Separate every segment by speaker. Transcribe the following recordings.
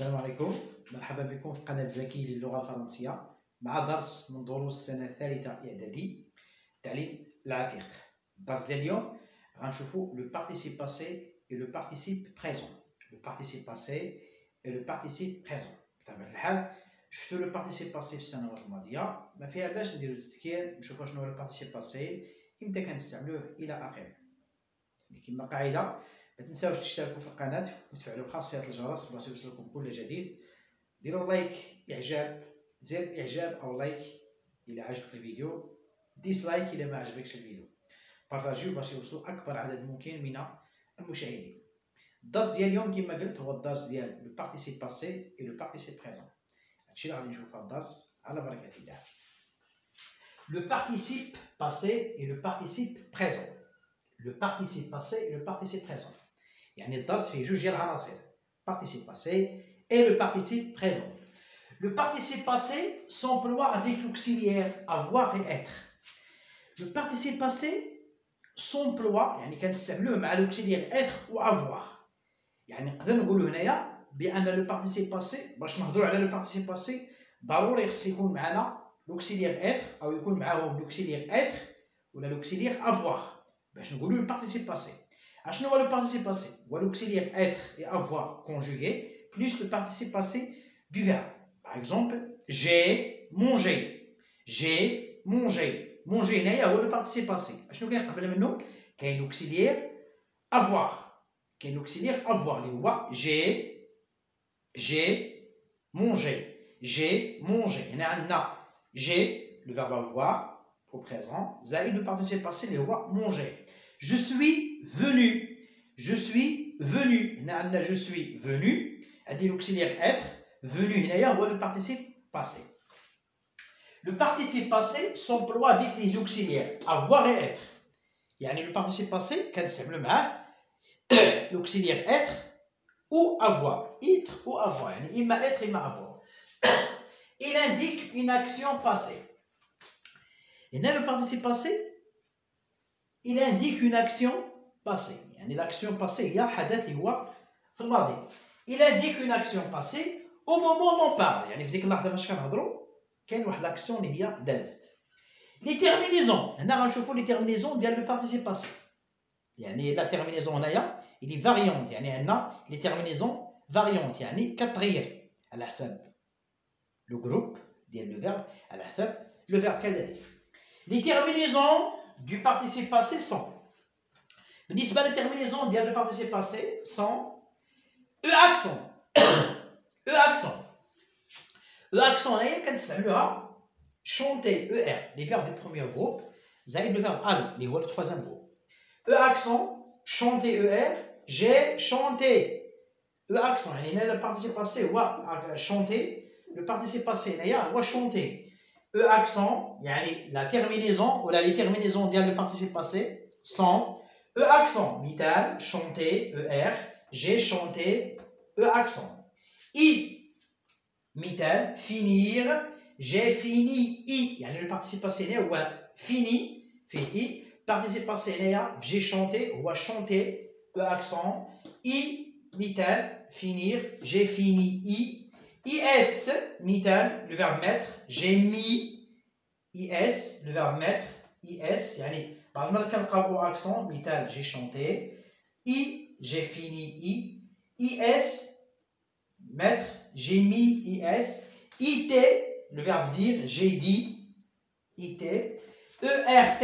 Speaker 1: السلام عليكم، مرحبا بكم في قناة زكي للغة الفرنسية مع درس من دروس السنة الثالثة إعدادي تعليم العتيق. الدرس ديال اليوم غنشوفو لو بارتيسيب باسي et le participe présent. Le participe passé et le participe présent. بطبيعة الحال شفتو لو بارتيسيب باسي في السنوات الماضية، ما فيها باش نديرو تذكير نشوفو شنو هو لو بارتيسيب باسي، امتى كنستعملوه إلى آخره. كما قاعدة ما تنساوش تشتركوا في القناة وتفعلوا خاصية الجرس باش يوصلكم كل جديد. ديروا لايك إعجاب، زر إعجاب أو لايك إلا عجبك الفيديو، ديسلايك إلا ما عجبكش الفيديو، بارطاجيو باش يوصلوا أكبر عدد ممكن من المشاهدين. الدرس ديال اليوم كما قلت هو الدرس ديال لو بارتيسيب باسي et le participe présent. هادشي اللي غادي نشوفو في الدرس على بركة الله. Le participe passé et le participe présent. Le participe passé et le participe présent. يعني الدرس فيه جوج ديال العناصر، participe passé et le participe présent. Le participe passé s'emploie avec l'auxiliaire avoir et être. Le participe passé s'emploie يعني كنستعملوه مع l'auxiliaire être و avoir. يعني نقدر نقولوا هنايا بان لو participe passé باش نهضروا على لو participe passé ضروري خص يكون معنا l'auxiliaire être او يكون معاهم l'auxiliaire être ولا l'auxiliaire avoir باش نقولوا لو participe passé. شنو هو لو participe passé؟ هو l'auxiliaire être et avoir conjugué plus le participe passé du verbe. Par exemple, j'ai mangé. J'ai mangé. Manger هنايا هو لو participe passé. شنو كاين قبل منه؟ كاين l'auxiliaire avoir. كاين l'auxiliaire avoir اللي هو j'ai mangé. J'ai mangé. هنا عندنا j'ai le verbe avoir au présent زائد le participe passé اللي هو manger. Je suis venu. Je suis venu. هنا عندنا je suis venu. عندي l'auxiliaire être. Venu هنايا هو le participe passé. Le participe passé s'emploie avec les auxiliaires avoir et être. يعني le participe passé كنستعملو معاه l'auxiliaire être ou avoir. Être ou avoir. يعني إما être إما avoir. Il indique une action passée. هنا le participe passé il indique une action passée. يعني l'action passée هي حدث اللي هو في الماضي. Il indique une action passée au moment où on parle. يعني في ديك اللحظة فاش كنهضروا كاين واحد l'action اللي هي دازت. Les terminaisons. هنا غنشوفوا les terminaisons ديال le participe passé. يعني la terminaison هنايا il est variante. يعني عندنا les terminaisons variantes يعني كتغير على حساب le groupe ديال le verbe على حساب le verbe كذلك. Les terminaisons du participe passé sont. بالنسبة للterminaison ديال le participe passé sont E accent. E accent. E accent هنايا كنستعملوها chanter ER les verbes du premier groupe زائد le verbe aller اللي هو le troisième groupe. E accent chanter ER j'ai chanté. E accent يعني هنا le participe passé هو chanter le participe passé هنايا هو chanter. E accent يعني la terminaison ولا les terminaisons ديال le participe passé sont E accent مثال chanter ER j'ai chanté E accent. I مثال finir j'ai fini I يعني le participe passé هنا هو fini فيه I participe passé هنايا j'ai chanté هو chanté E accent. I مثال finir j'ai fini I. IS مثال le verbe mettre j'ai mis IS le verbe mettre IS يعني بعض المرات كنلقاو accent مثال j'ai chanté I j'ai fini I. IS mettre j'ai mis IS. IT le verbe dire j'ai dit IT. ERT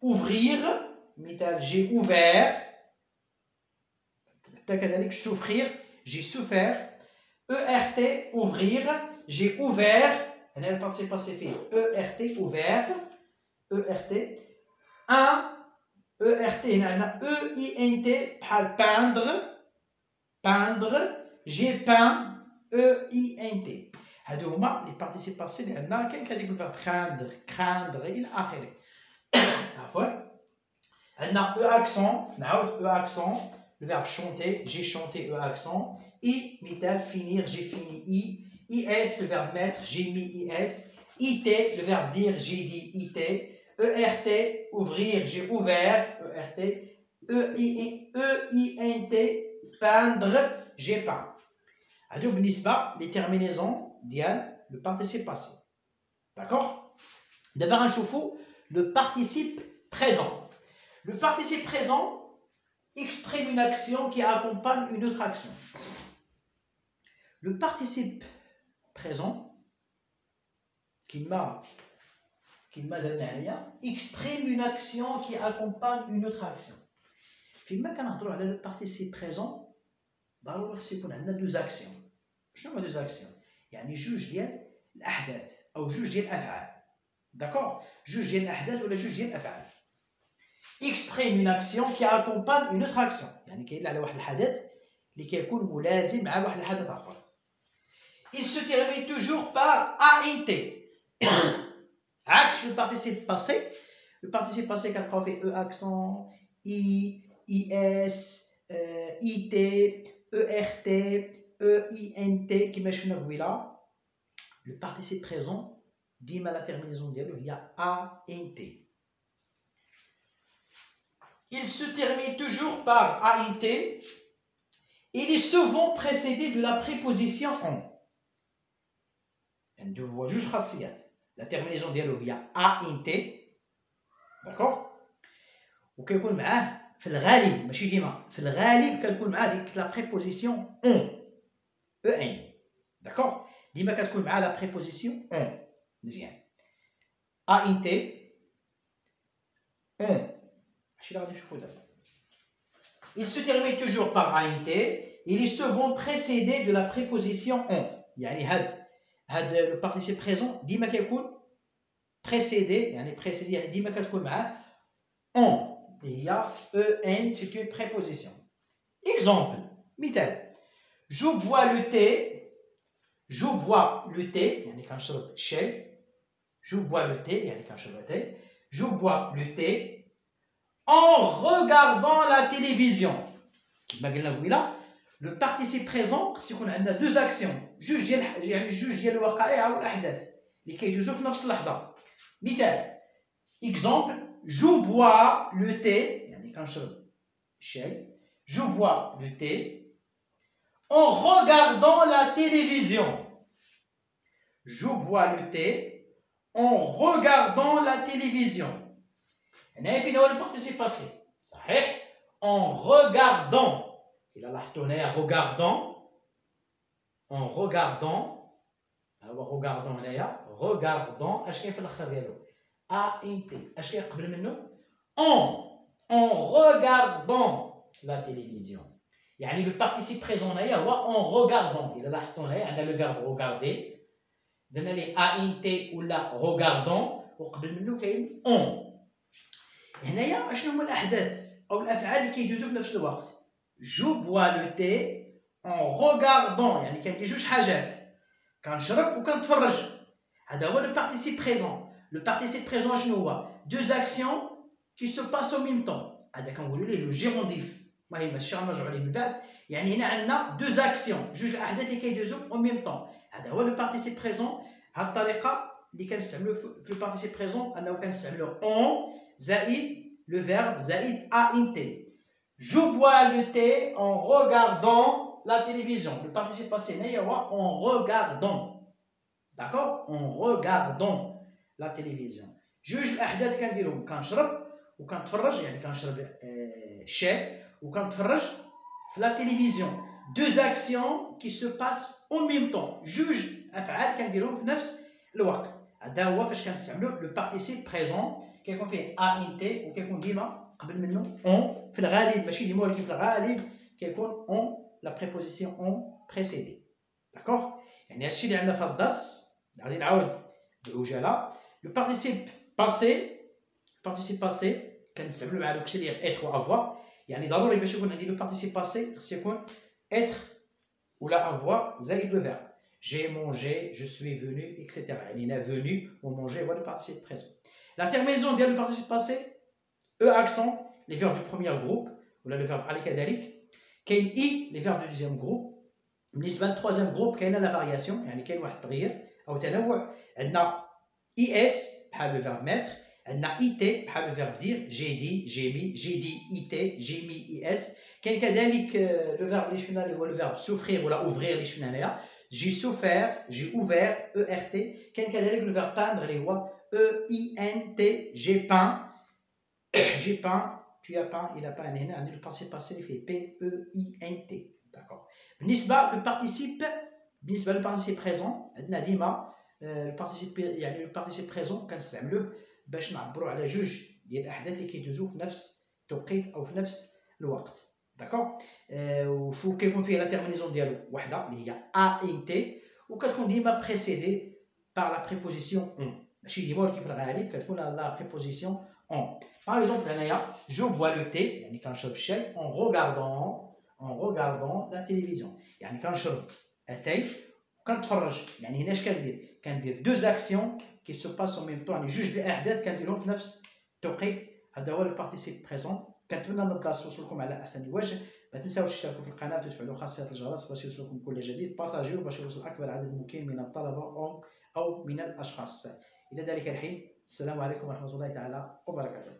Speaker 1: ouvrir مثال j'ai ouvert كذلك souffrir j'ai souffert. ERT ouvrir j'ai ouvert هنا le participe passé فيه ERT ouvert ERT. un ERT هنا عندنا EINT بحال peindre peindre j'ai peint EINT. هادو هما لي participe passé اللي عندنا. كاين كذلك الفيرب craindre craindre الى اخره. عفوا عندنا E accent نعاود E accent le verbe chanter j'ai chanté E accent. I مثال finir j'ai fini I. IS le verbe mettre j'ai mis IS. IT le verbe dire j'ai dit IT. ERT ouvrir j'ai ouvert ERT. EINT peindre j'ai peint. هادو بالنسبه لي terminaisons ديال le participe passé. D'accord? D'abord غنشوفوا le participe présent. Le participe présent exprime une action qui accompagne une autre action. Le participe présent exprime une action qui accompagne une autre action. فيما كنهضروا على le participe présent ضروري خص يكون عندنا deux actions. شنو هما deux actions؟ يعني جوج ديال الاحداث او جوج ديال الافعال. داكور؟ جوج ديال الاحداث ولا جوج ديال الافعال. exprime une action qui accompagne une autre action. يعني كيدل على واحد الحدث اللي كيكون ملازم مع واحد الحدث اخر. Il se termine toujours par ANT. عكس le participe passé. Le participe passé كنلقاو فيه E accent, I, IS, IT, ERT, EINT كما شفنا قبيله. Le participe présent ديما la terminaison ديالو هي ANT. Il se termine toujours par AIT. Il est souvent précédé de la préposition en. عنده هو جوج خاصيات. La terminaison ديالو هي ANT. داكوغ؟ وكيكون معاه في الغالب ماشي ديما، في الغالب كتكون معاه ديك لا بريبوزيسيون اون. ان. داكوغ؟ ديما كتكون معاه لا بريبوزيسيون اون. مزيان. ANT اون. ماشي اللي غادي نشوفو دابا. Il se termine toujours par ANT. Il est souvent précédé de la préposition en. يعني هاد le participe présent ديما كيكون précédé يعني précédé يعني ديما كتكون معاه en. اللي هي en c'est une préposition. Exemple مثال je bois le thé. Je bois le thé يعني كنشرب الشاي. Je bois le thé يعني كنشرب الثي. Je bois le thé en regardant la télévision. كما قلنا قبيله le participe présent خص يكون عندنا deux actions جوج ديال الوقائع او الاحداث اللي كيدوزو في نفس اللحظه. مثال exemple je bois le thé يعني كنشرب الشاي. Je bois le thé en regardant la télévision. Je bois le thé en regardant la télévision. هنا فين هو البارتيسيب باسي؟ صحيح en regardant. إلا لاحظتوا هنايا regardant en regardant. ها هو regardant هنايا regardant اش كاين في الاخر ديالو؟ ANT. اش كاين قبل منه؟ en regardant la télévision. يعني le participe présent هنايا هو en regardant. إلا لاحظتوا هنايا عندنا le verbe regarder درنا ليه ANT ولا regardant وقبل منه كاين en. هنايا اشنو هما الاحداث او الافعال اللي كيدوزو في نفس الوقت؟ جو بوا لو تي اون روغاردون يعني كاين جوج حاجات كنشرب وكنتفرج. هذا هو لو بارتيسيب بريزون. لو بارتيسيب بريزون شنو هو؟ دوز اكسيون كي سو باس او ميم طون. هذا كنقولوا ليه لو جيرونديف. المهم هادشي غنرجعوا ليه من بعد. يعني هنا عندنا دوز اكسيون جوج الاحداث اللي كيدوزو او ميم طون. هذا هو لو بارتيسيب بريزون. هاد الطريقه اللي كنستعملوا في لو بارتيسيب بريزون انه كنستعملوا اون زائد le verbe زائد ANT. Je bois le thé en regardant la télévision. Le participe passé هنايا هو en regardant. D'accord? En regardant la télévision. جوج الأحداث كنديرهم كنشرب وكنتفرج يعني كنشرب الشاي وكنتفرج في la télévision. Deux actions qui se passent en même temps. جوج أفعال كنديرهم في نفس الوقت. هذا هو فاش كنستعملوا le participe présent. كيكون فيه ANT وكيكون ديما قبل منه اون. في الغالب ماشي ديما ولكن في الغالب كيكون اون لا بريبوزيسيون اون بريسيدي. داكوغ؟ يعني هادشي اللي عندنا في هاد الدرس غادي نعاود بعجاله. لو بارتيسيب باسي كنستعملو مع لوكسيليير اتر و افوار. يعني ضروري باش يكون عندي لو بارتيسيب باسي خص يكون اتر ولا افوار زائد لو فيرب. جي مونجي جو سوي فونو اكسيتيرا. يعني نا فونو و مونجي هو لو بارتيسيب بريزون. La terminaison ديال le participe passé E accent les verbes du premier groupe ولا le verbe علي كذلك. كاين I les verbes du deuxième groupe. بالنسبه للتروازيام جروب كاينه لا فارياسيون يعني كاين واحد التغيير او تنوع. عندنا ES بحال le verbe mettre. عندنا IT بحال le verbe dire. j'ai dit j'ai mis j'ai dit IT j'ai mis IS. كاين كذلك لو فيرب اللي شفنا اللي هو لو فيرب سوفرير ولا اوفرير اللي شفنا هنايا جي سوفير جي اوفير او ار تي. كاين كذلك لو فيرب باندر اللي هو او اي ان تي جي بان جي بان tu as peint il a peint هنا عندي لو بارتيسيب باسي اللي فيه بي او اي ان تي داكور. بالنسبه للبارتيسيب بريزون عندنا ديما البارتيسيب يعني البارتيسيب بريزون كنستعملوه باش نعبروا على جوج ديال الاحداث اللي كيدوزوا في نفس التوقيت او في نفس الوقت داكور. وفو كيكون فيه لا تيرمينيزون ديالو وحده اللي هي ا ان تي وكتكون ديما بريسيدي بار لا بريبوزيسيون اون ماشي ديما ولكن في الغالب كتكون لا بريبوزيسيون اون. باغ اكزومبل هنايا جو بوا لو تي يعني كنشرب الشاي اون روغاردون لا تيليفزيون يعني كنشرب اتاي وكنتفرج. يعني هنا اش كندير دو زاكسيون كي سو باس اون ميم طون يعني جوج ديال الاحداث كنديرهم في نفس التوقيت. هذا هو البارتيسيب بريزون. كنتمنى الدرس وصلكم على احسن الوجه. ما تنساوش تشتركوا في القناه وتفعلوا خاصيه الجرس باش يوصلكم كل جديد. بارطاجيو باش يوصل اكبر عدد ممكن من الطلبه او من الاشخاص. الى ذلك الحين السلام عليكم ورحمه الله تعالى وبركاته.